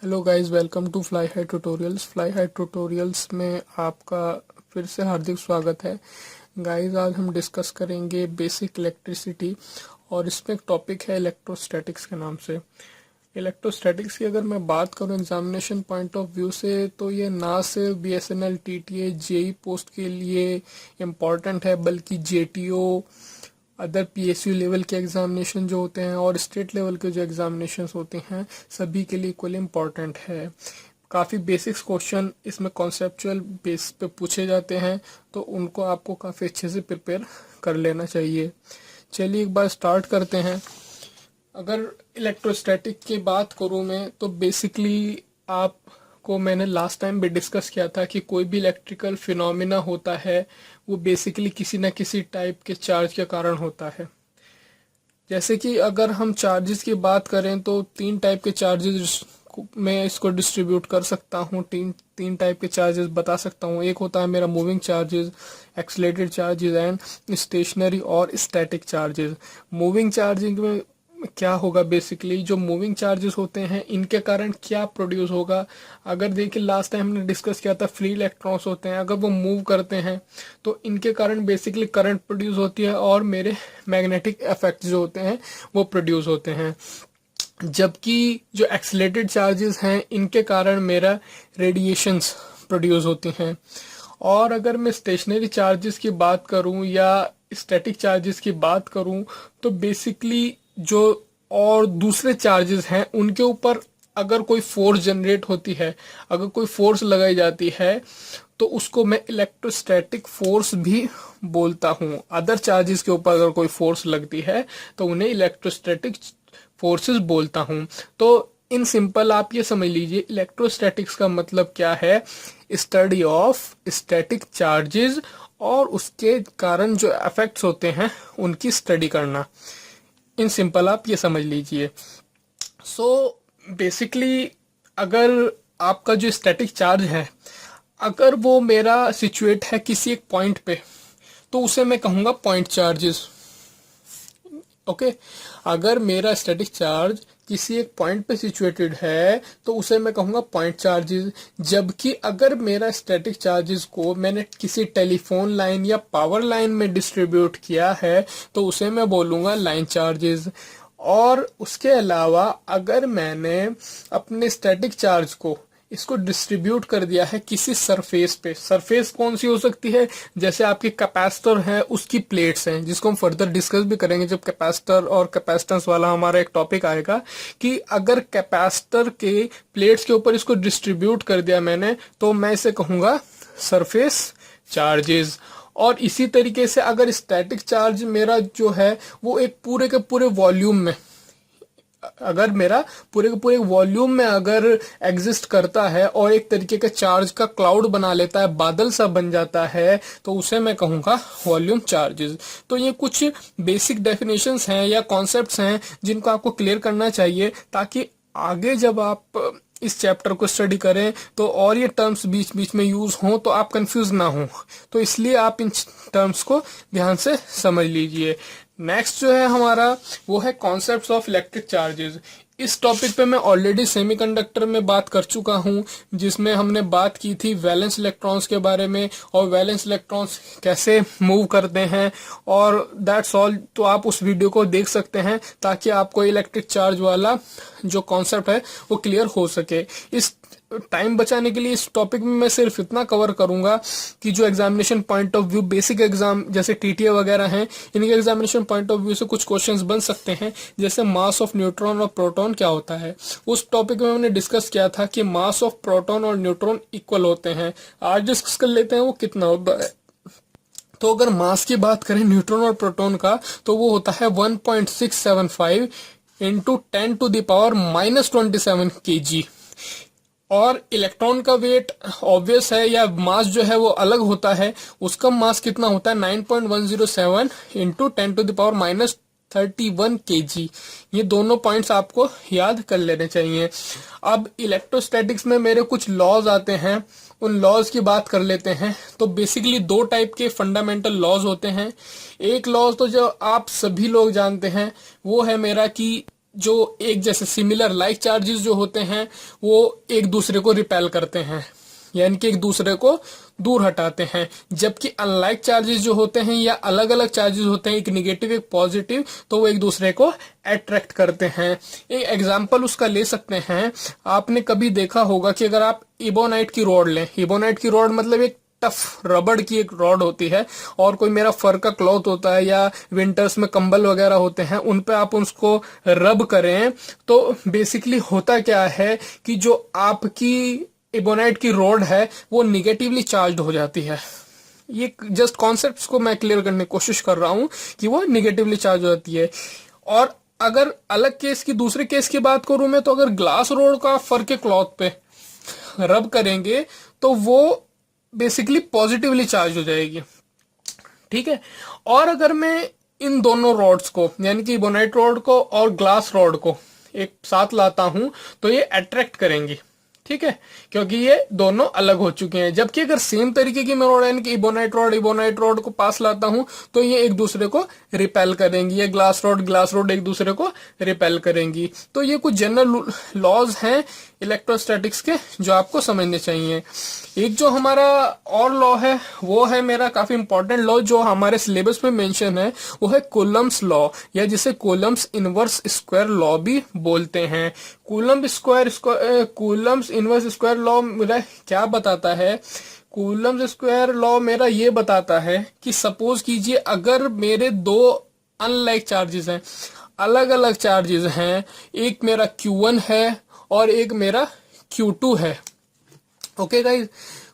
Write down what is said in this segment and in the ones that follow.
Hello guys, welcome to Fly High Tutorials. Fly High Tutorials में आपका फिर से हार्दिक स्वागत है। गाइस, आज हम डिस्कस करेंगे बेसिक इलेक्ट्रिसिटी और इसमें एक टॉपिक है इलेक्ट्रोस्टैटिक्स के नाम से। इलेक्ट्रोस्टैटिक्स की अगर मैं बात करूं एग्जामिनेशन पॉइंट ऑफ व्यू से, तो ये ना सिर्फ बीएसएनएल, टीटीए, जेई पोस्ट के लिए इम्पॉर्टेंट है, बल्कि जेटीओ, अदर पीएसयू लेवल के एग्जामिनेशन जो होते हैं और स्टेट लेवल के जो एग्जामिनेशन होते हैं, सभी के लिए इक्वली इम्पॉर्टेंट है। काफ़ी बेसिक्स क्वेश्चन इसमें कॉन्सेप्चुअल बेस पे पूछे जाते हैं, तो उनको आपको काफ़ी अच्छे से प्रिपेयर कर लेना चाहिए। चलिए एक बार स्टार्ट करते हैं। अगर इलेक्ट्रोस्टैटिक की बात करूँ मैं, तो बेसिकली आपको मैंने लास्ट टाइम भी डिस्कस किया था कि कोई भी इलेक्ट्रिकल फिनोमिना होता है वो बेसिकली किसी न किसी टाइप के चार्ज के कारण होता है। जैसे कि अगर हम चार्जेस की बात करें तो तीन टाइप के चार्जेस मैं इसको डिस्ट्रीब्यूट कर सकता हूँ। तीन तीन टाइप के चार्जेस बता सकता हूँ। एक होता है मेरा moving charges, accelerated charges and stationary और स्टैटिक चार्जेस। मूविंग चार्जिंग में क्या होगा, बेसिकली जो मूविंग चार्जेस होते हैं इनके कारण क्या प्रोड्यूस होगा। अगर देखिए लास्ट टाइम हमने डिस्कस किया था, फ्री इलेक्ट्रॉन्स होते हैं, अगर वो मूव करते हैं तो इनके कारण बेसिकली करंट प्रोड्यूस होती है और मेरे मैग्नेटिक इफेक्ट जो होते हैं वो प्रोड्यूस होते हैं। जबकि जो एक्सलेटेड चार्जेस हैं इनके कारण मेरा रेडिएशंस प्रोड्यूस होती हैं। और अगर मैं स्टेशनरी चार्जेस की बात करूं या स्टैटिक चार्जेस की बात करूं, तो बेसिकली जो और दूसरे चार्जेस हैं उनके ऊपर अगर कोई फोर्स जनरेट होती है, अगर कोई फोर्स लगाई जाती है, तो उसको मैं इलेक्ट्रोस्टैटिक फोर्स भी बोलता हूं। अदर चार्जेस के ऊपर अगर कोई फोर्स लगती है तो उन्हें इलेक्ट्रोस्टैटिक फोर्सेस बोलता हूं। तो इन सिंपल आप ये समझ लीजिए, इलेक्ट्रोस्टैटिक्स का मतलब क्या है, स्टडी ऑफ स्टैटिक चार्जेस और उसके कारण जो इफेक्ट्स होते हैं उनकी स्टडी करना। इन सिंपल आप ये समझ लीजिए। सो बेसिकली अगर आपका जो स्टैटिक चार्ज है, अगर वो मेरा सिचुएट है किसी एक पॉइंट पे, तो उसे मैं कहूँगा पॉइंट चार्जेस। ओके, अगर मेरा स्टैटिक चार्ज किसी एक पॉइंट पे सिचुएटेड है तो उसे मैं कहूँगा पॉइंट चार्जेस। जबकि अगर मेरा स्टैटिक चार्जेस को मैंने किसी टेलीफोन लाइन या पावर लाइन में डिस्ट्रीब्यूट किया है तो उसे मैं बोलूँगा लाइन चार्जेस। और उसके अलावा अगर मैंने अपने स्टैटिक चार्ज को इसको डिस्ट्रीब्यूट कर दिया है किसी सरफेस पे, सरफेस कौन सी हो सकती है, जैसे आपकी कैपेसिटर है उसकी प्लेट्स हैं, जिसको हम फर्दर डिस्कस भी करेंगे जब कैपेसिटर और कैपेसिटेंस वाला हमारा एक टॉपिक आएगा, कि अगर कैपेसिटर के प्लेट्स के ऊपर इसको डिस्ट्रीब्यूट कर दिया मैंने तो मैं इसे कहूंगा सरफेस चार्जेस। और इसी तरीके से अगर स्टैटिक चार्ज मेरा जो है वो एक पूरे के पूरे वॉल्यूम में, अगर मेरा पूरे के पूरे वॉल्यूम में अगर एग्जिस्ट करता है और एक तरीके का चार्ज का क्लाउड बना लेता है, बादल सा बन जाता है, तो उसे मैं कहूँगा वॉल्यूम चार्जेस। तो ये कुछ बेसिक डेफिनेशंस हैं या कॉन्सेप्ट्स हैं जिनको आपको क्लियर करना चाहिए, ताकि आगे जब आप इस चैप्टर को स्टडी करें तो और ये टर्म्स बीच बीच में यूज हों तो आप कंफ्यूज ना हो। तो इसलिए आप इन टर्म्स को ध्यान से समझ लीजिए। नेक्स्ट जो है हमारा वो है कॉन्सेप्ट्स ऑफ इलेक्ट्रिक चार्जेस। इस टॉपिक पे मैं ऑलरेडी सेमीकंडक्टर में बात कर चुका हूं, जिसमें हमने बात की थी वैलेंस इलेक्ट्रॉन्स के बारे में और वैलेंस इलेक्ट्रॉन्स कैसे मूव करते हैं, और दैट्स ऑल। तो आप उस वीडियो को देख सकते हैं ताकि आपको इलेक्ट्रिक चार्ज वाला जो कॉन्सेप्ट है वो क्लियर हो सके। इस टाइम बचाने के लिए इस टॉपिक में मैं सिर्फ इतना कवर करूंगा कि जो examination point of view basic exam जैसे टीटीए वगैरह हैं, इनके एग्जामिनेशन पॉइंट ऑफ व्यू से कुछ क्वेश्चंस बन सकते हैं, जैसे मास ऑफ न्यूट्रॉन और प्रोटॉन क्या होता है। उस टॉपिक में हमने डिस्कस किया था कि मास ऑफ प्रोटॉन और न्यूट्रॉन इक्वल होते हैं। आज डिस्कस कर लेते हैं वो कितना होता है। तो अगर मास की बात करें न्यूट्रॉन और प्रोटॉन का, तो वो होता है 1.675 इंटू 10⁻⁻27 kg। और इलेक्ट्रॉन का वेट ऑब्वियस है, या मास जो है वो अलग होता है, उसका मास कितना होता है 9.107 इंटू 10⁻31 kg। ये दोनों पॉइंट्स आपको याद कर लेने चाहिए। अब इलेक्ट्रोस्टैटिक्स में मेरे कुछ लॉज आते हैं, उन लॉज की बात कर लेते हैं। तो बेसिकली दो टाइप के फंडामेंटल लॉज होते हैं। एक लॉज तो जो आप सभी लोग जानते हैं वो है मेरा कि जो एक जैसे सिमिलर लाइक चार्जेस जो होते हैं वो एक दूसरे को रिपेल करते हैं, यानी कि एक दूसरे को दूर हटाते हैं, जबकि अनलाइक चार्जेस जो होते हैं या अलग अलग चार्जेस होते हैं, एक निगेटिव एक पॉजिटिव, तो वो एक दूसरे को अट्रैक्ट करते हैं। एक एग्जांपल उसका ले सकते हैं, आपने कभी देखा होगा कि अगर आप इबोनाइट की रॉड लें, इबोनाइट की रॉड मतलब एक टफ रबड़ की एक रॉड होती है, और कोई मेरा फर का क्लॉथ होता है या विंटर्स में कंबल वगैरह होते हैं, उन पे आप उसको रब करें तो बेसिकली होता क्या है कि जो आपकी इबोनाइट की रॉड है वो निगेटिवली चार्ज्ड हो जाती है। ये जस्ट कॉन्सेप्ट्स को मैं क्लियर करने की कोशिश कर रहा हूं कि वो निगेटिवली चार्ज हो जाती है। और अगर अलग केस की दूसरे केस की बात करूं मैं, तो अगर ग्लास रॉड का फर के क्लॉथ पे रब करेंगे तो वो बेसिकली पॉजिटिवली चार्ज हो जाएगी, ठीक है। और अगर मैं इन दोनों रॉड्स को यानी कि इबोनाइट रॉड को और ग्लास रॉड को एक साथ लाता हूं तो ये अट्रैक्ट करेंगी, ठीक है, क्योंकि ये दोनों अलग हो चुके हैं। जबकि अगर सेम तरीके की मैं रॉड यानी कि इबोनाइट रॉड को पास लाता हूं तो ये एक दूसरे को रिपेल करेंगी, ये ग्लास रॉड एक दूसरे को रिपेल करेंगी। तो ये कुछ जनरल लॉज हैं इलेक्ट्रोस्टैटिक्स के जो आपको समझने चाहिए। एक जो हमारा और लॉ है वो है मेरा काफी इंपॉर्टेंट लॉ जो हमारे सिलेबस में मेंशन है, वो है कूलम्स लॉ, या जिसे कूलम्स इनवर्स स्क्वायर लॉ भी बोलते हैं। कूलम्स इनवर्स स्क्वायर लॉ मेरा क्या बताता है? कूलम्स स्क्वायर लॉ मेरा ये बताता है कि सपोज कीजिए अगर मेरे दो अनलाइक चार्जेस हैं, अलग अलग चार्जेस हैं, एक मेरा Q1 है और एक मेरा Q2 है। Okay guys,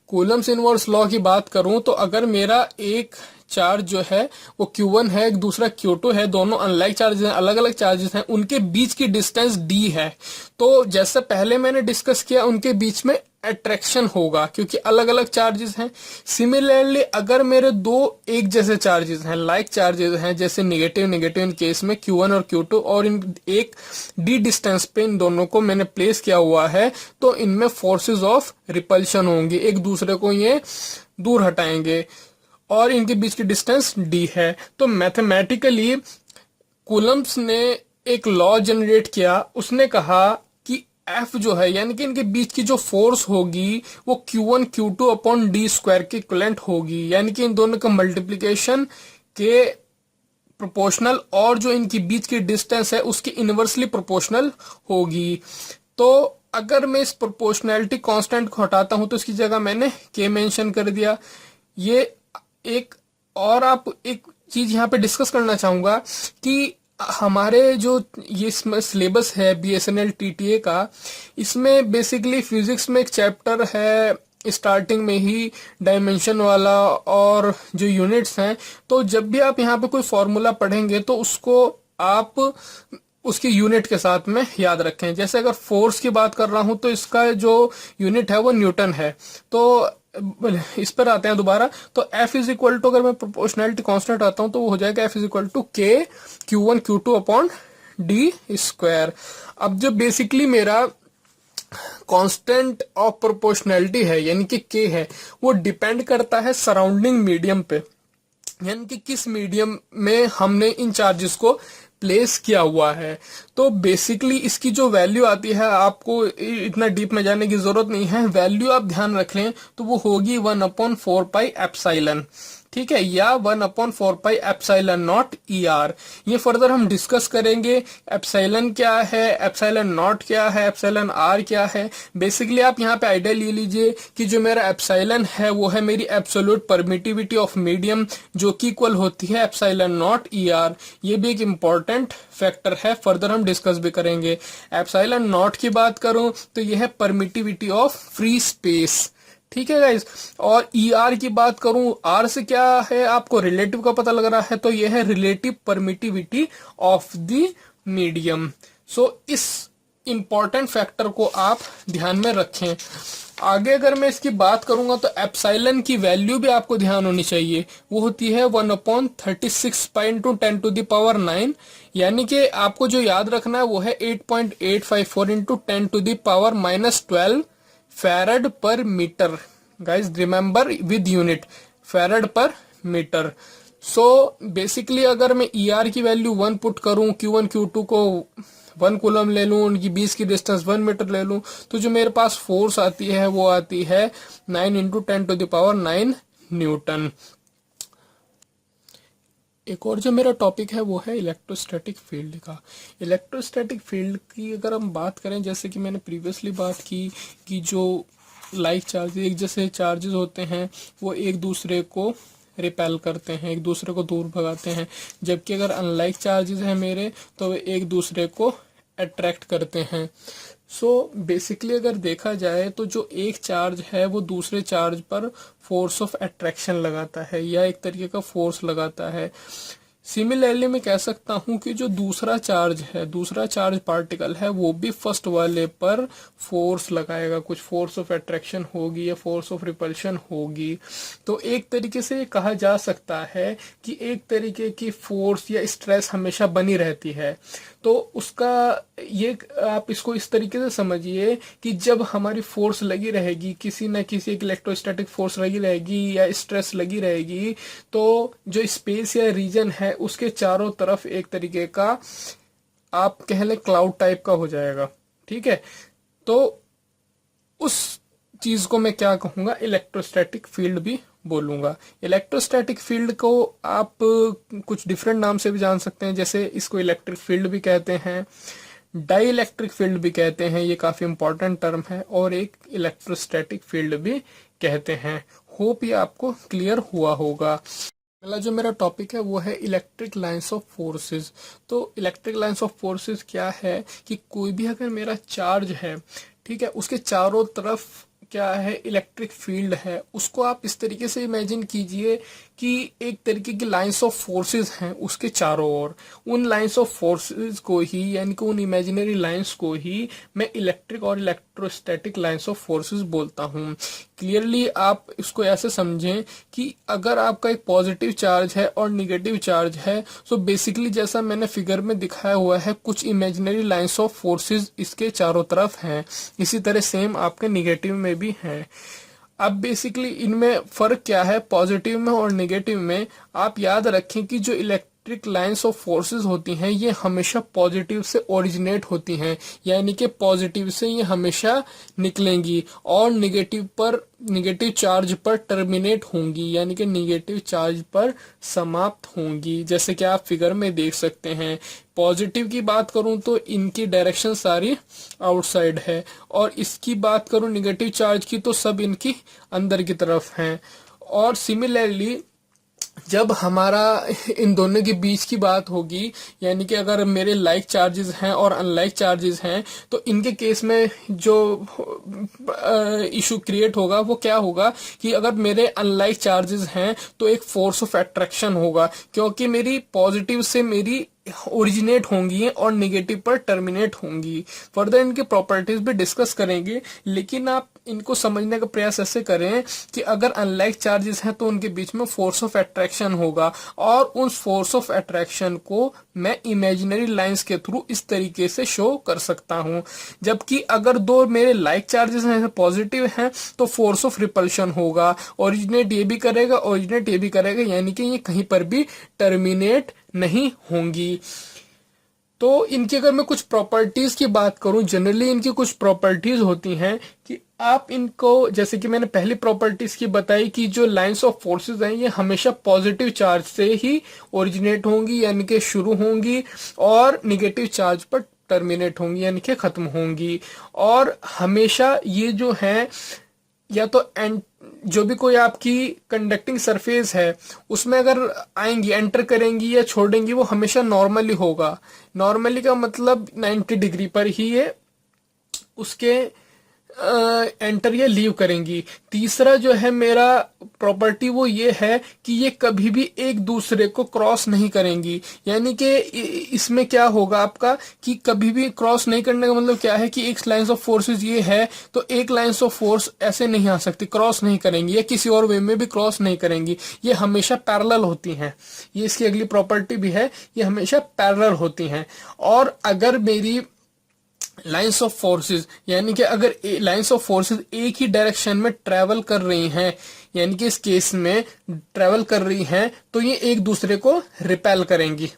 Coulomb's inverse law की बात करूं तो अगर मेरा एक चार्ज जो है वो Q1 है, एक दूसरा Q2 है, दोनों अनलाइक चार्जेस हैं, अलग अलग चार्जेस हैं, उनके बीच की डिस्टेंस d है। तो जैसे पहले मैंने डिस्कस किया उनके बीच में अट्रैक्शन होगा क्योंकि अलग अलग चार्जेस हैं। सिमिलरली अगर मेरे दो एक जैसे चार्जेस हैं, लाइक चार्जेस हैं, जैसे नेगेटिव इन केस में Q1 और Q2, और इन एक d डिस्टेंस पे इन दोनों को मैंने प्लेस किया हुआ है, तो इनमें फोर्सेस ऑफ रिपल्शन होंगी, एक दूसरे को ये दूर हटाएंगे और इनके बीच की डिस्टेंस d है। तो मैथमेटिकली कूलम्स ने एक लॉ जनरेट किया, उसने कहा कि F जो है यानी कि इनके बीच की जो फोर्स होगी वो Q1 Q2 upon d square के इक्विवेलेंट होगी, यानी कि इन दोनों का मल्टीप्लीकेशन के प्रोपोर्शनल और जो इनकी बीच की डिस्टेंस है उसकी इनवर्सली प्रोपोर्शनल होगी। तो अगर मैं इस प्रोपोर्शनैलिटी कांस्टेंट को हटाता हूं तो इसकी जगह मैंने K मेंशन कर दिया। ये एक और आप एक चीज यहाँ पे डिस्कस करना चाहूंगा कि हमारे जो ये सिलेबस है BSNL TTA का, इसमें बेसिकली फिजिक्स में एक चैप्टर है स्टार्टिंग में ही डायमेंशन वाला और जो यूनिट्स हैं, तो जब भी आप यहाँ पे कोई फॉर्मूला पढ़ेंगे तो उसको आप उसकी यूनिट के साथ में याद रखें। जैसे अगर फोर्स की बात कर रहा हूं तो इसका जो यूनिट है वो न्यूटन है। तो इस पर आते हैं दोबारा, तो F इज इक्वल टू, अगर मैं प्रोपोर्शनैलिटी कांस्टेंट आता हूं तो वो हो जाएगा F is equal to K Q1 Q2 upon D square. अब जो बेसिकली मेरा कांस्टेंट ऑफ प्रोपोर्शनैलिटी है यानी कि K है, वो डिपेंड करता है सराउंडिंग मीडियम पे, यानी कि किस मीडियम में हमने इन चार्जेस को प्लेस किया हुआ है। तो बेसिकली इसकी जो वैल्यू आती है, आपको इतना डीप में जाने की जरूरत नहीं है, वैल्यू आप ध्यान रख लें तो वो होगी 1/4πε, ठीक है, या 1/4πε0 ER। ये फर्दर हम डिस्कस करेंगे। एप्सिलॉन क्या है, एप्सिलॉन नॉट क्या है, एप्सिलॉन आर क्या है। बेसिकली आप यहाँ पे आइडिया ले लीजिए कि जो मेरा एप्सिलॉन है वो है मेरी एब्सोल्यूट परमिटिविटी ऑफ मीडियम, जो कि इक्वल होती है एप्सिलॉन नॉट ER। ये भी एक इम्पॉर्टेंट फैक्टर है, फर्दर हम डिस्कस भी करेंगे। एप्सिलॉन नॉट की बात करूं तो यह है परमिटिविटी ऑफ फ्री स्पेस, ठीक है गाइज। और ER की बात करूं, R से क्या है आपको रिलेटिव का पता लग रहा है, तो यह है relative permittivity of the medium. So इस इंपॉर्टेंट फैक्टर को आप ध्यान में रखें। आगे अगर मैं इसकी बात करूंगा तो एप्सिलॉन की वैल्यू भी आपको ध्यान होनी चाहिए, वो होती है 1/36π×10⁹, यानी कि आपको जो याद रखना है वो है 8.854 × 10⁻⁻12 farad per metre. Guys remember with unit, farad per metre. So basically अगर मैं ER की वैल्यू 1 पुट करूं, Q1 Q2 को 1 कूलम ले लूं, उनकी 20 की डिस्टेंस 1 मीटर ले लूं, तो जो मेरे पास फोर्स आती है वो आती है 9 × 10⁹ न्यूटन। एक और जो मेरा टॉपिक है वो है इलेक्ट्रोस्टैटिक फील्ड का। इलेक्ट्रोस्टैटिक फील्ड की अगर हम बात करें, जैसे कि मैंने प्रीवियसली बात की कि जो लाइक चार्जेस, एक जैसे चार्जेस होते हैं वो एक दूसरे को रिपेल करते हैं, एक दूसरे को दूर भगाते हैं, जबकि अगर अनलाइक चार्जेस हैं मेरे तो वे एक दूसरे को अट्रैक्ट करते हैं। सो बेसिकली अगर देखा जाए तो जो एक चार्ज है वो दूसरे चार्ज पर फोर्स ऑफ अट्रैक्शन लगाता है या एक तरीके का फोर्स लगाता है। सिमिलरली मैं कह सकता हूं कि जो दूसरा चार्ज है, दूसरा चार्ज पार्टिकल है, वो भी फर्स्ट वाले पर फोर्स लगाएगा, कुछ फोर्स ऑफ अट्रैक्शन होगी या फोर्स ऑफ रिपल्शन होगी। तो एक तरीके से ये कहा जा सकता है कि एक तरीके की फोर्स या स्ट्रेस हमेशा बनी रहती है। तो उसका ये आप इसको इस तरीके से समझिए कि जब हमारी फोर्स लगी रहेगी, किसी न किसी एक इलेक्ट्रोस्टैटिक फोर्स लगी रहेगी या स्ट्रेस लगी रहेगी, तो जो स्पेस या रीजन है उसके चारों तरफ एक तरीके का आप कह लें क्लाउड टाइप का हो जाएगा। ठीक है, तो उस चीज को मैं क्या कहूंगा, इलेक्ट्रोस्टैटिक फील्ड भी बोलूंगा। इलेक्ट्रोस्टैटिक फील्ड को आप कुछ डिफरेंट नाम से भी जान सकते हैं, जैसे इसको इलेक्ट्रिक फील्ड भी कहते हैं, डाई इलेक्ट्रिक फील्ड भी कहते हैं, ये काफी इंपॉर्टेंट टर्म है, और एक इलेक्ट्रोस्टैटिक फील्ड भी कहते हैं। होप ये आपको क्लियर हुआ होगा। अगला जो मेरा टॉपिक है वो है इलेक्ट्रिक लाइंस ऑफ फोर्सेस। तो इलेक्ट्रिक लाइंस ऑफ फोर्सेस क्या है कि कोई भी अगर मेरा चार्ज है, ठीक है, उसके चारों तरफ क्या है, इलेक्ट्रिक फील्ड है, उसको आप इस तरीके से इमेजिन कीजिए कि एक तरीके की लाइंस ऑफ फोर्सेस हैं उसके चारों ओर। उन लाइंस ऑफ फोर्सेस को ही, यानी कि उन इमेजिनरी लाइंस को ही मैं इलेक्ट्रिक और इलेक्ट्रोस्टैटिक लाइंस ऑफ फोर्सेस बोलता हूँ। क्लियरली आप इसको ऐसे समझें कि अगर आपका एक पॉजिटिव चार्ज है और निगेटिव चार्ज है, तो बेसिकली जैसा मैंने फिगर में दिखाया हुआ है, कुछ इमेजिनरी लाइंस ऑफ फोर्सेस इसके चारों तरफ हैं, इसी तरह सेम आपके निगेटिव में भी हैं। अब बेसिकली इनमें फर्क क्या है, पॉजिटिव में और नेगेटिव में? आप याद रखें कि जो इलेक्ट्रिक लाइंस ऑफ फोर्सेस होती हैं ये हमेशा पॉजिटिव से ओरिजिनेट होती हैं, यानी कि पॉजिटिव से ये हमेशा निकलेंगी और निगेटिव चार्ज पर टर्मिनेट होंगी, यानी कि निगेटिव चार्ज पर समाप्त होंगी, जैसे कि आप फिगर में देख सकते हैं। पॉजिटिव की बात करूं तो इनकी डायरेक्शन सारी आउटसाइड है, और इसकी बात करूं निगेटिव चार्ज की तो सब इनकी अंदर की तरफ हैं। और सिमिलरली जब हमारा इन दोनों के बीच की बात होगी, यानी कि अगर मेरे लाइक चार्जेस हैं और अनलाइक चार्जेस हैं, तो इनके केस में जो इशू क्रिएट होगा वो क्या होगा कि अगर मेरे अनलाइक चार्जेस हैं तो एक फोर्स ऑफ अट्रैक्शन होगा, क्योंकि मेरी पॉजिटिव से मेरी ओरिजिनेट होंगी और नेगेटिव पर टर्मिनेट होंगी। फर्दर इनके प्रॉपर्टीज भी डिस्कस करेंगे, लेकिन आप इनको समझने का प्रयास ऐसे करें कि अगर अनलाइक चार्जेस हैं तो उनके बीच में फोर्स ऑफ अट्रैक्शन होगा, और उस फोर्स ऑफ अट्रैक्शन को मैं इमेजिनरी लाइंस के थ्रू इस तरीके से शो कर सकता हूं। जबकि अगर दो मेरे लाइक चार्जेस हैं, पॉजिटिव हैं, तो फोर्स ऑफ रिपल्शन होगा, ओरिजिनेट ये भी करेगा, ओरिजिनेट ये भी करेगा, यानी कि ये कहीं पर भी टर्मिनेट नहीं होंगी। तो इनकी अगर मैं कुछ प्रॉपर्टीज की बात करूं, जनरली इनकी कुछ प्रॉपर्टीज होती हैं कि आप इनको, जैसे कि मैंने पहली प्रॉपर्टीज की बताई कि जो लाइंस ऑफ फोर्सेस हैं ये हमेशा पॉजिटिव चार्ज से ही ओरिजिनेट होंगी, यानी कि शुरू होंगी, और निगेटिव चार्ज पर टर्मिनेट होंगी, यानी कि खत्म होंगी। और हमेशा ये जो है, या तो जो भी कोई आपकी कंडक्टिंग सरफेस है उसमें अगर आएंगी, एंटर करेंगी या छोड़ेंगी, वो हमेशा नॉर्मली होगा। नॉर्मली का मतलब 90 डिग्री पर ही ये उसके एंटर या लीव करेंगी। तीसरा जो है मेरा प्रॉपर्टी वो ये है कि ये कभी भी एक दूसरे को क्रॉस नहीं करेंगी, यानी कि इसमें क्या होगा आपका कि कभी भी क्रॉस नहीं करने का मतलब क्या है कि एक लाइंस ऑफ फोर्सेस ये है तो एक लाइंस ऑफ फोर्स ऐसे नहीं आ सकती, क्रॉस नहीं करेंगी, या किसी और वे में भी क्रॉस नहीं करेंगी, ये हमेशा पैरेलल होती हैं। ये इसकी अगली प्रॉपर्टी भी है, ये हमेशा पैरेलल होती हैं। और अगर मेरी लाइंस ऑफ फोर्सेस, यानी कि अगर लाइंस ऑफ फोर्सेस एक ही डायरेक्शन में ट्रेवल कर रही हैं, यानी कि इस केस में ट्रेवल कर रही हैं, तो ये एक दूसरे को रिपेल करेंगी।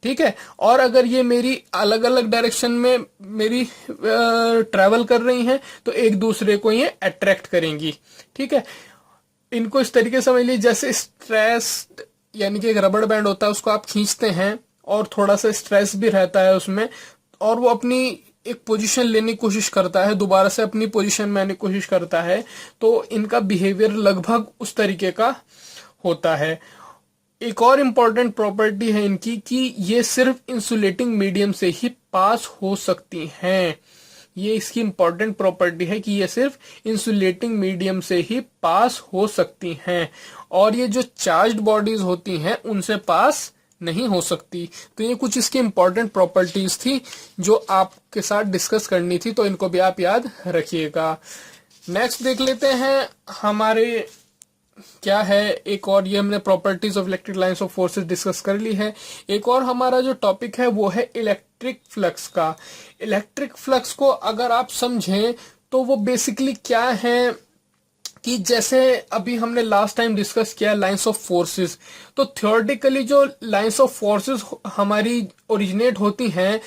ठीक है। और अगर ये मेरी अलग अलग डायरेक्शन में मेरी ट्रैवल कर रही हैं तो एक दूसरे को ये अट्रैक्ट करेंगी। ठीक है, इनको इस तरीके से समझ लीजिए जैसे स्ट्रेस, यानी कि एक रबड़ बैंड होता है उसको आप खींचते हैं और थोड़ा सा स्ट्रेस भी रहता है उसमें, और वो अपनी एक पोजीशन लेने की कोशिश करता है, दोबारा से अपनी पोजीशन में आने की कोशिश करता है, तो इनका बिहेवियर लगभग उस तरीके का होता है। एक और इम्पॉर्टेंट प्रॉपर्टी है इनकी कि ये सिर्फ इंसुलेटिंग मीडियम से ही पास हो सकती हैं। ये इसकी इंपॉर्टेंट प्रॉपर्टी है कि ये सिर्फ इंसुलेटिंग मीडियम से ही पास हो सकती हैं, और ये जो चार्ज्ड बॉडीज होती हैं उनसे पास नहीं हो सकती। तो ये कुछ इसकी इंपॉर्टेंट प्रॉपर्टीज थी जो आपके साथ डिस्कस करनी थी, तो इनको भी आप याद रखिएगा। नेक्स्ट देख लेते हैं हमारे क्या है एक और, ये हमने properties of electric lines of forces discuss कर ली है। एक और हमारा जो टॉपिक है वो है इलेक्ट्रिक फ्लक्स का। इलेक्ट्रिक फ्लक्स को अगर आप समझें तो वो बेसिकली क्या है कि जैसे अभी हमने लास्ट टाइम डिस्कस किया लाइंस ऑफ फोर्सेस, तो थ्योरेटिकली जो लाइंस ऑफ फोर्सेस हमारी ओरिजिनेट होती हैं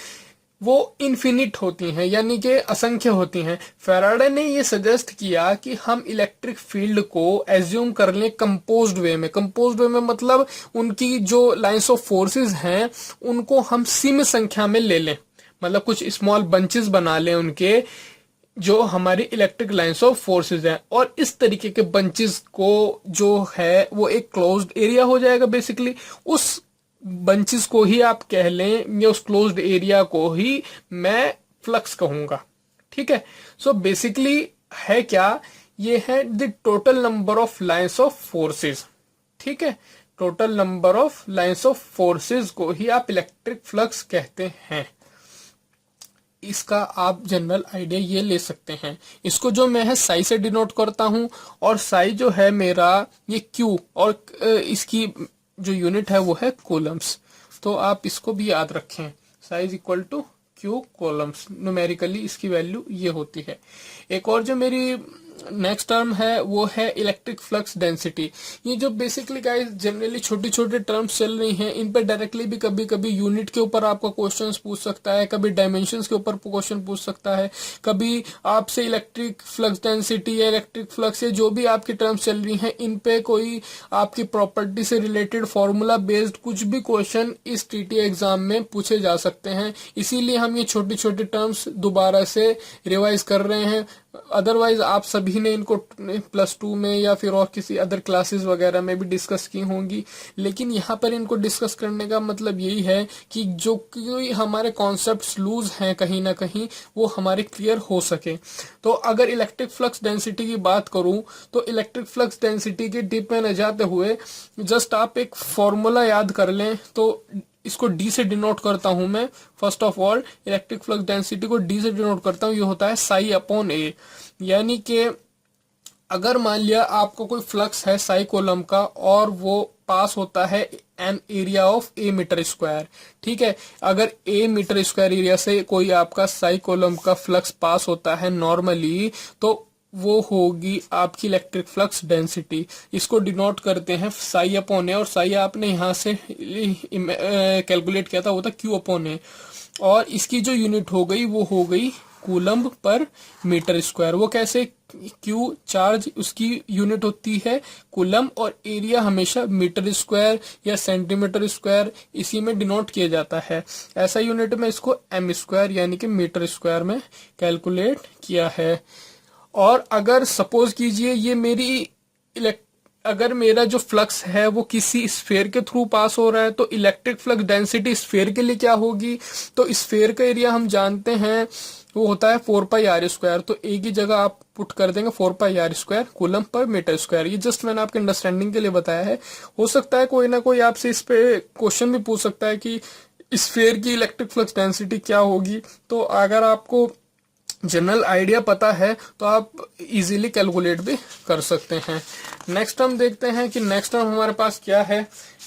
वो इन्फिनिट होती हैं, यानी कि असंख्य होती हैं। फैराडे ने ये सजेस्ट किया कि हम इलेक्ट्रिक फील्ड को एज्यूम कर लें कंपोज्ड वे में। कंपोज्ड वे में मतलब उनकी जो लाइंस ऑफ फोर्सेस हैं उनको हम सीमित संख्या में ले लें, मतलब कुछ स्मॉल बंचेस बना लें उनके, जो हमारी इलेक्ट्रिक लाइंस ऑफ फोर्सेस हैं, और इस तरीके के बंचेस को जो है वो एक क्लोज्ड एरिया हो जाएगा। बेसिकली उस बंचेस को ही आप कह लें या उस क्लोज्ड एरिया को ही मैं फ्लक्स कहूंगा। ठीक है, सो बेसिकली है क्या, ये है the total number of lines of forces. ठीक है, total number of lines of forces को ही आप इलेक्ट्रिक फ्लक्स कहते हैं। इसका आप जनरल आइडिया ये ले सकते हैं। इसको जो मैं है साई से डिनोट करता हूं, और साई जो है मेरा ये क्यू, और इसकी जो यूनिट है वो है कूलम्स। तो आप इसको भी याद रखें, psi is equal to Q coulombs. Numerically इसकी वैल्यू ये होती है। एक और जो मेरी नेक्स्ट टर्म है वो है इलेक्ट्रिक फ्लक्स डेंसिटी। ये जो बेसिकली गाइस जनरली छोटी छोटी टर्म्स चल रही हैं, इन पर डायरेक्टली भी कभी कभी यूनिट के ऊपर आपका क्वेश्चंस पूछ सकता है, कभी डायमेंशंस के ऊपर क्वेश्चन पूछ सकता है, कभी आपसे इलेक्ट्रिक फ्लक्स डेंसिटी या इलेक्ट्रिक फ्लक्स या जो भी आपकी टर्म्स चल रही हैं इन पे कोई आपकी प्रॉपर्टी से रिलेटेड फॉर्मूला बेस्ड कुछ भी क्वेश्चन इस टीटी एग्जाम में पूछे जा सकते हैं। इसीलिए हम ये छोटी छोटी टर्म्स दोबारा से रिवाइज कर रहे हैं। अदरवाइज आप सभी ने इनको +2 में या फिर और किसी अदर क्लासेस वगैरह में भी डिस्कस की होंगी, लेकिन यहाँ पर इनको डिस्कस करने का मतलब यही है कि जो कोई हमारे कॉन्सेप्ट्स लूज हैं कहीं ना कहीं वो हमारे क्लियर हो सके। तो अगर इलेक्ट्रिक फ्लक्स डेंसिटी की बात करूं तो इलेक्ट्रिक फ्लक्स डेंसिटी के डीप में न जाते हुए जस्ट आप एक फॉर्मूला याद कर लें। तो इसको डी से डिनोट करता हूं मैं। First of all electric flux density को डी से डिनोट करता हूं, ये होता है साई अपॉन ए। यानी कि अगर मान लिया आपको कोई फ्लक्स है साई कॉलम का और वो पास होता है an area of A metre square. ठीक है, अगर ए मीटर स्क्वायर एरिया से कोई आपका साई कॉलम का फ्लक्स पास होता है नॉर्मली, तो वो होगी आपकी इलेक्ट्रिक फ्लक्स डेंसिटी। इसको डिनोट करते हैं साई अपॉन ए, और साई आपने यहाँ से कैलकुलेट किया था वो था क्यू अपॉन ए, और इसकी जो यूनिट हो गई वो हो गई कूलम्ब पर मीटर स्क्वायर। वो कैसे, क्यू चार्ज उसकी यूनिट होती है कूलम्ब, और एरिया हमेशा मीटर स्क्वायर या सेंटीमीटर स्क्वायर इसी में डिनोट किया जाता है। ऐसा यूनिट में इसको एम स्क्वायर यानी कि मीटर स्क्वायर में कैलकुलेट किया है। और अगर सपोज कीजिए ये मेरी अगर मेरा जो फ्लक्स है वो किसी स्फेयर के थ्रू पास हो रहा है तो इलेक्ट्रिक फ्लक्स डेंसिटी स्फेयर के लिए क्या होगी। तो स्फेयर का एरिया हम जानते हैं वो होता है 4πr²। तो ए की जगह आप पुट कर देंगे 4πr² coulomb per metre square. ये जस्ट मैंने आपके अंडरस्टैंडिंग के लिए बताया है। हो सकता है कोई ना कोई आपसे इस पे क्वेश्चन भी पूछ सकता है कि स्फेयर की इलेक्ट्रिक फ्लक्स डेंसिटी क्या होगी। तो अगर आपको जनरल आइडिया पता है तो आप इजीली कैलकुलेट भी कर सकते हैं। नेक्स्ट टर्म देखते हैं कि नेक्स्ट टर्म हमारे पास क्या है।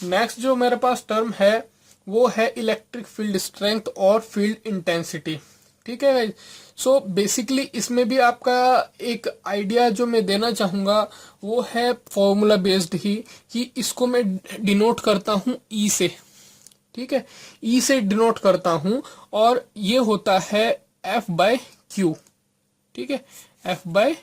नेक्स्ट जो मेरे पास टर्म है वो है इलेक्ट्रिक फील्ड स्ट्रेंथ और फील्ड इंटेंसिटी। ठीक है, सो बेसिकली इसमें भी आपका एक आइडिया जो मैं देना चाहूंगा वो है फॉर्मूला बेस्ड ही, कि इसको मैं डिनोट करता हूं ई से। ठीक है, ई से डिनोट करता हूं और ये होता है एफ बाय क्यू। ठीक है, F by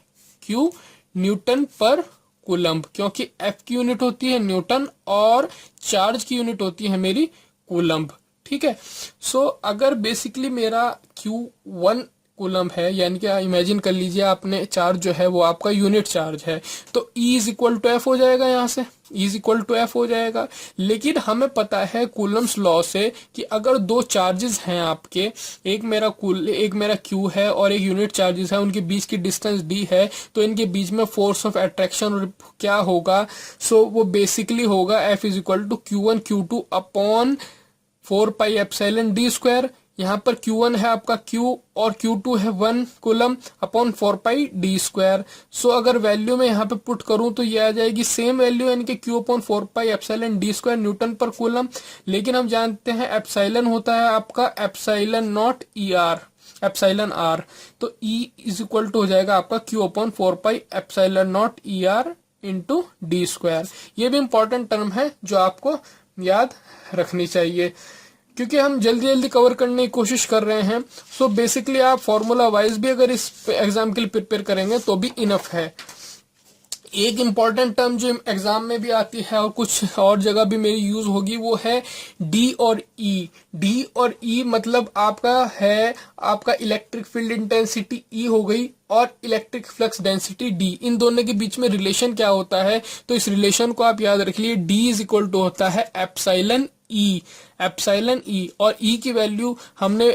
Q newton per coulomb, क्योंकि एफ की यूनिट होती है न्यूटन और चार्ज की यूनिट होती है मेरी कूलम्ब। ठीक है, सो अगर बेसिकली मेरा Q1 कूलम्ब है, यानी कि इमेजिन कर लीजिए आपने चार्ज जो है वो आपका यूनिट चार्ज है, तो E is equal to F हो जाएगा, यहाँ से E is equal to F हो जाएगा। लेकिन हमें पता है कूलम्स लॉ से कि अगर दो चार्जेस हैं आपके, एक मेरा Q है और एक यूनिट चार्जेस है, उनके बीच की डिस्टेंस D है, तो इनके बीच में फोर्स ऑफ अट्रैक्शन क्या होगा, सो वो बेसिकली होगा F is equal to Q1 Q2 upon 4 pi epsilon D square. यहाँ पर Q1 है आपका Q और Q2 है 1 कूलम अपॉन 4 पाई D स्क्वायर। सो अगर वैल्यू में यहाँ पे पुट करूं तो ये आ जाएगी सेम वैल्यू, यानी कि Q upon 4 pi epsilon D square Newton पर कूलम। लेकिन हम जानते हैं एप्सिलॉन होता है आपका epsilon not ER, epsilon R, तो E इज इक्वल टू हो जाएगा आपका Q upon 4 pi epsilon not ER into D square. ये भी इंपॉर्टेंट टर्म है जो आपको याद रखनी चाहिए, क्योंकि हम जल्दी जल्दी कवर करने की कोशिश कर रहे हैं। सो बेसिकली आप फॉर्मूला वाइज भी अगर इस एग्जाम के लिए प्रिपेयर करेंगे तो भी इनफ है। एक इम्पॉर्टेंट टर्म जो एग्जाम में भी आती है और कुछ और जगह भी मेरी यूज होगी, वो है डी और ई। डी और ई मतलब आपका है आपका इलेक्ट्रिक फील्ड इंटेंसिटी ई हो गई और इलेक्ट्रिक फ्लक्स डेंसिटी डी। इन दोनों के बीच में रिलेशन क्या होता है, तो इस रिलेशन को आप याद रख लिए, डी इज इक्वल टू होता है एप्सिलॉन ई, एप्सिलॉन ई। और ई की वैल्यू हमने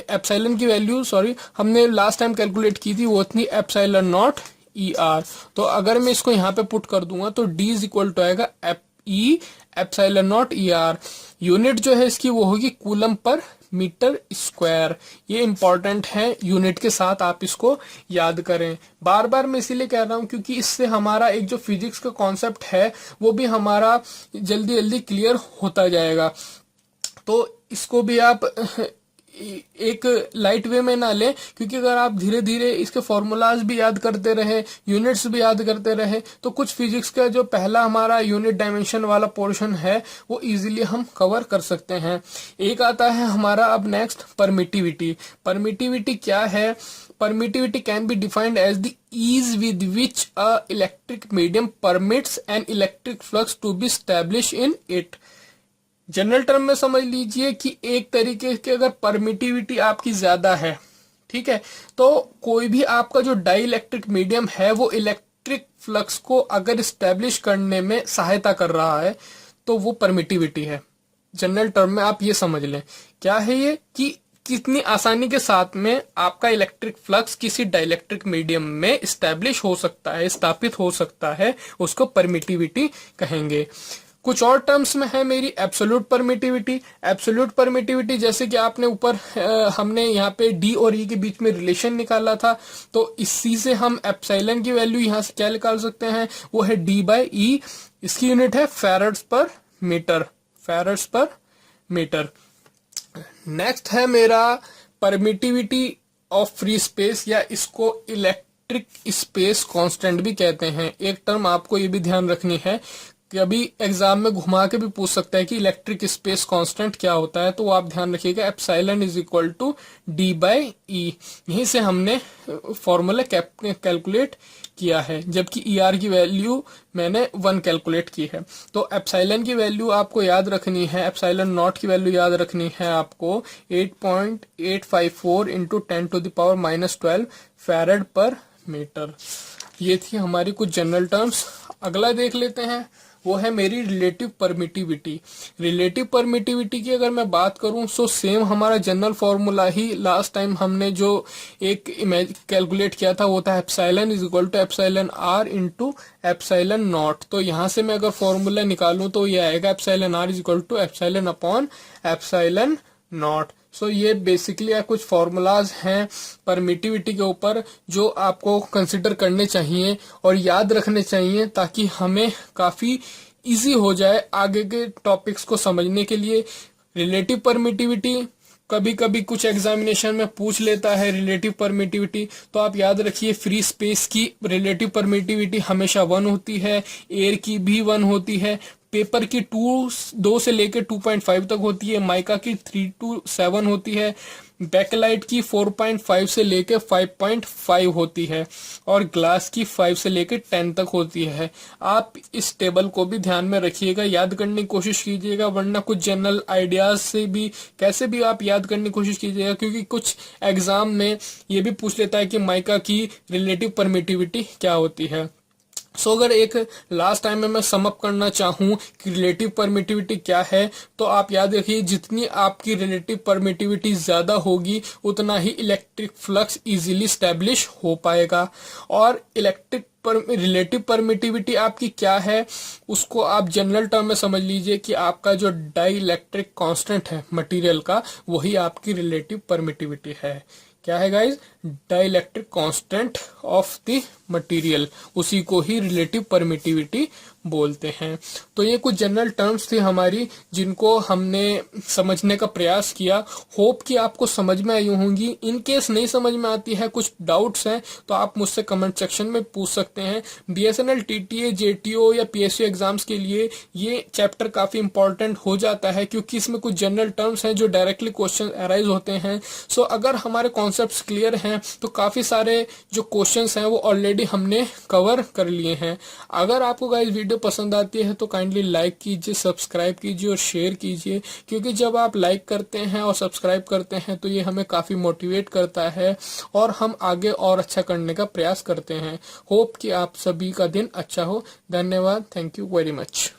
लास्ट टाइम कैलकुलेट की थी, वो थी एप्सिलॉन नॉट ER। तो अगर मैं इसको यहाँ पे पुट कर दूंगा तो D इज इक्वल टू आएगा E epsilon not ER। Unit जो है इसकी वो होगी कूलम पर मीटर स्क्वायर। ये इंपॉर्टेंट है, यूनिट के साथ आप इसको याद करें। बार बार मैं इसीलिए कह रहा हूं क्योंकि इससे हमारा एक जो फिजिक्स का कॉन्सेप्ट है वो भी हमारा जल्दी जल्दी क्लियर होता जाएगा। तो इसको भी आप एक लाइट वे में ना लें, क्योंकि अगर आप धीरे धीरे इसके फॉर्मूलाज भी याद करते रहे, यूनिट्स भी याद करते रहे, तो कुछ फिजिक्स का जो पहला हमारा यूनिट डायमेंशन वाला पोर्शन है वो इजीली हम कवर कर सकते हैं। एक आता है हमारा अब नेक्स्ट परमिटिविटी। परमिटिविटी क्या है? Permittivity can be defined as the ease with which a electric medium permits an electric flux to be established in it। General term में समझ लीजिए कि एक तरीके की अगर परमिटिविटी आपकी ज्यादा है, ठीक है, तो कोई भी आपका जो डाई इलेक्ट्रिक मीडियम है वो इलेक्ट्रिक फ्लक्स को अगर स्टैब्लिश करने में सहायता कर रहा है तो वो परमिटिविटी है। जनरल टर्म में आप ये समझ लें, क्या है ये, कि कितनी आसानी के साथ में आपका इलेक्ट्रिक फ्लक्स किसी डाइलेक्ट्रिक मीडियम में स्टैब्लिश हो सकता है, स्थापित हो सकता है, उसको परमिटिविटी कहेंगे। कुछ और टर्म्स में है मेरी एब्सोल्यूट परमिटिविटी। एब्सोल्यूट परमिटिविटी जैसे कि आपने ऊपर हमने यहाँ पे डी और ई के बीच में रिलेशन निकाला था, तो इसी से हम एप्सिलॉन की वैल्यू यहाँ से क्या निकाल सकते हैं, वो है डी बाई ई। इसकी यूनिट है फैराड्स पर मीटर, फैराड्स पर मीटर। नेक्स्ट है मेरा परमिटिविटी ऑफ फ्री स्पेस, या इसको इलेक्ट्रिक स्पेस कांस्टेंट भी कहते हैं। एक टर्म आपको ये भी ध्यान रखनी है कि अभी एग्जाम में घुमा के भी पूछ सकता है कि इलेक्ट्रिक स्पेस कांस्टेंट क्या होता है, तो आप ध्यान रखिएगा epsilon is equal to D by E. यहीं से हमने फॉर्मूला कैलकुलेट किया है, जबकि ER की वैल्यू मैंने 1 कैलकुलेट की है। तो एप्सिलॉन की वैल्यू आपको याद रखनी है, एप्सिलॉन नॉट की वैल्यू याद रखनी है आपको 8.854 into 10 to the power -12 farad per metre. ये थी हमारी कुछ जनरल टर्म्स। अगला देख लेते हैं, वो है मेरी रिलेटिव परमिटिविटी। रिलेटिव परमिटिविटी की अगर मैं बात करूं तो सेम हमारा जनरल फॉर्मूला ही लास्ट टाइम हमने जो एक इमेज कैलकुलेट किया था वो था epsilon is equal to epsilon R into epsilon naught. तो यहां से मैं अगर फॉर्मूला निकालूं तो ये आएगा epsilon R is equal to epsilon upon epsilon naught. So ये बेसिकली कुछ फॉर्मूलाज हैं परमिटिविटी के ऊपर जो आपको कंसिडर करने चाहिए और याद रखने चाहिए, ताकि हमें काफी इजी हो जाए आगे के टॉपिक्स को समझने के लिए। रिलेटिव परमिटिविटी कभी कभी कुछ एग्जामिनेशन में पूछ लेता है रिलेटिव परमिटिविटी, तो आप याद रखिए फ्री स्पेस की रिलेटिव परमिटिविटी हमेशा 1 होती है, एयर की भी 1 होती है, पेपर की 2 से लेकर 2.5 तक होती है, माइका की 3 to 7 होती है, बैकलाइट की 4.5 से लेकर 5.5 होती है और ग्लास की 5 से लेकर 10 तक होती है। आप इस टेबल को भी ध्यान में रखिएगा, याद करने की कोशिश कीजिएगा, वरना कुछ जनरल आइडियाज से भी कैसे भी आप याद करने की कोशिश कीजिएगा, क्योंकि कुछ एग्जाम में ये भी पूछ लेता है कि माइका की रिलेटिव परमिटिविटी क्या होती है। अगर एक लास्ट टाइम में मैं सम अप करना चाहूं कि रिलेटिव परमिटिविटी क्या है, तो आप याद रखिए जितनी आपकी रिलेटिव परमिटिविटी ज्यादा होगी उतना ही इलेक्ट्रिक फ्लक्स इजीली स्टैब्लिश हो पाएगा। और रिलेटिव परमिटिविटी आपकी क्या है उसको आप जनरल टर्म में समझ लीजिए कि आपका जो डाई इलेक्ट्रिक कांस्टेंट है मटेरियल का, वही आपकी रिलेटिव परमिटिविटी है। क्या है guys? Dielectric constant of the material, उसी को ही रिलेटिव परमिटिविटी बोलते हैं। तो ये कुछ जनरल टर्म्स थी हमारी जिनको हमने समझने का प्रयास किया। होप कि आपको समझ में आई होंगी। इन केस नहीं समझ में आती है, कुछ डाउट्स हैं, तो आप मुझसे कमेंट सेक्शन में पूछ सकते हैं। बीएसएनएल, टीटीए, जेटीओ या पीएसयू एग्जाम्स के लिए ये चैप्टर काफी इंपॉर्टेंट हो जाता है, क्योंकि इसमें कुछ जनरल टर्म्स हैं जो डायरेक्टली क्वेश्चन अराइज होते हैं। सो अगर हमारे कॉन्सेप्ट्स क्लियर हैं तो काफी सारे जो क्वेश्चंस हैं वो ऑलरेडी हमने कवर कर लिए हैं। अगर आपको गाइस वीडियो पसंद आती है तो काइंडली लाइक कीजिए, सब्सक्राइब कीजिए और शेयर कीजिए, क्योंकि जब आप लाइक करते हैं और सब्सक्राइब करते हैं तो ये हमें काफी मोटिवेट करता है और हम आगे और अच्छा करने का प्रयास करते हैं। होप कि आप सभी का दिन अच्छा हो। धन्यवाद। Thank you very much.